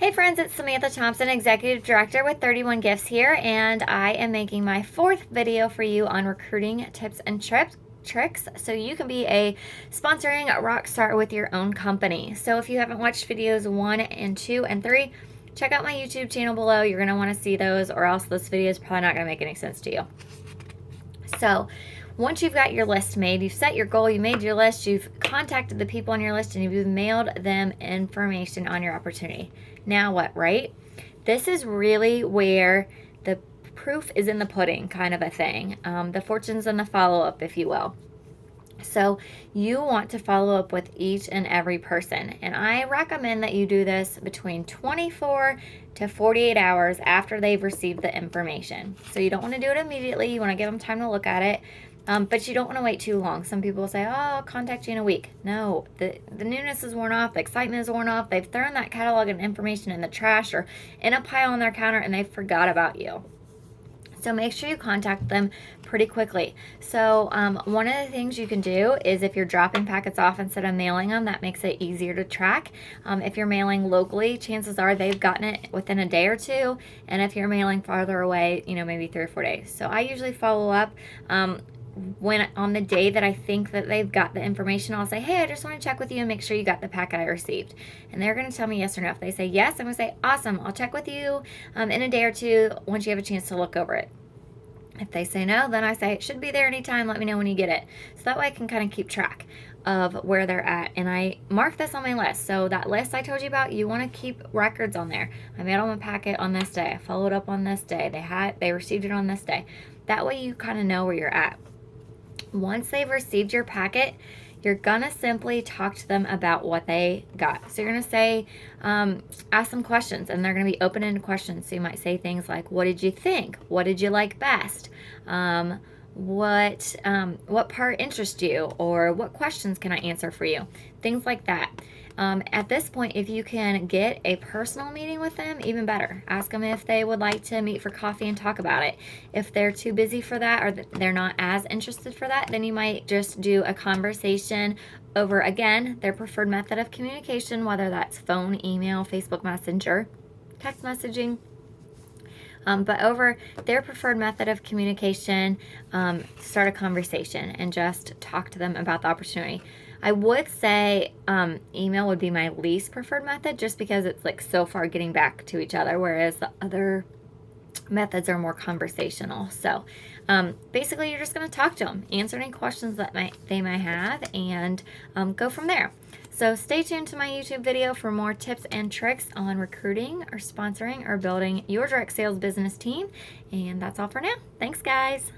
Hey friends, it's Samantha Thompson, Executive Director with 31 Gifts here, and I am making my fourth video for you on recruiting tips and tricks so you can be a sponsoring rock star with your own company. So if you haven't watched videos 1 and 2 and 3, check out my YouTube channel below. You're going to want to see those, or else this video is probably not going to make any sense to you. So once you've got your list made, you've set your goal, you made your list, you've contacted the people on your list, and you've mailed them information on your opportunity. Now what, right? This is really where the proof is in the pudding kind of a thing. The fortune's in the follow-up, if you will. So you want to follow up with each and every person. And I recommend that you do this between 24 to 48 hours after they've received the information. So you don't want to do it immediately. You want to give them time to look at it. But you don't want to wait too long. Some people say, oh, I'll contact you in a week. No, the newness is worn off. The excitement is worn off. They've thrown that catalog and information in the trash or in a pile on their counter, and they forgot about you. So make sure you contact them pretty quickly. So one of the things you can do is if you're dropping packets off instead of mailing them, that makes it easier to track. If you're mailing locally, chances are they've gotten it within a day or two. And if you're mailing farther away, maybe 3 or 4 days. So I usually follow up when on the day that I think that they've got the information. I'll say, hey, I just want to check with you and make sure you got the packet I received. And they're going to tell me yes or no. If they say yes, I'm going to say, awesome, I'll check with you in a day or two once you have a chance to look over it. If they say no, then I say it should be there anytime. Let me know when you get it. So that way I can kind of keep track of where they're at. And I mark this on my list. So that list I told you about, you want to keep records on there. I mailed them a packet on this day. I followed up on this day. They received it on this day. That way you kind of know where you're at. Once they've received your packet, you're gonna simply talk to them about what they got. So you're gonna say, ask them questions, and they're gonna be open-ended questions. So you might say things like, what did you think? What did you like best? What part interests you? Or what questions can I answer for you? Things like that. At this point, if you can get a personal meeting with them, even better. Ask them if they would like to meet for coffee and talk about it. If they're too busy for that, or they're not as interested for that, then you might just do a conversation over, again, their preferred method of communication, whether that's phone, email, Facebook Messenger, text messaging. But over their preferred method of communication, start a conversation and just talk to them about the opportunity. I would say email would be my least preferred method, just because it's like so far getting back to each other, whereas the other methods are more conversational. So basically you're just going to talk to them, answer any questions that they might have, and go from there. So stay tuned to my YouTube video for more tips and tricks on recruiting or sponsoring or building your direct sales business team. And that's all for now. Thanks, guys.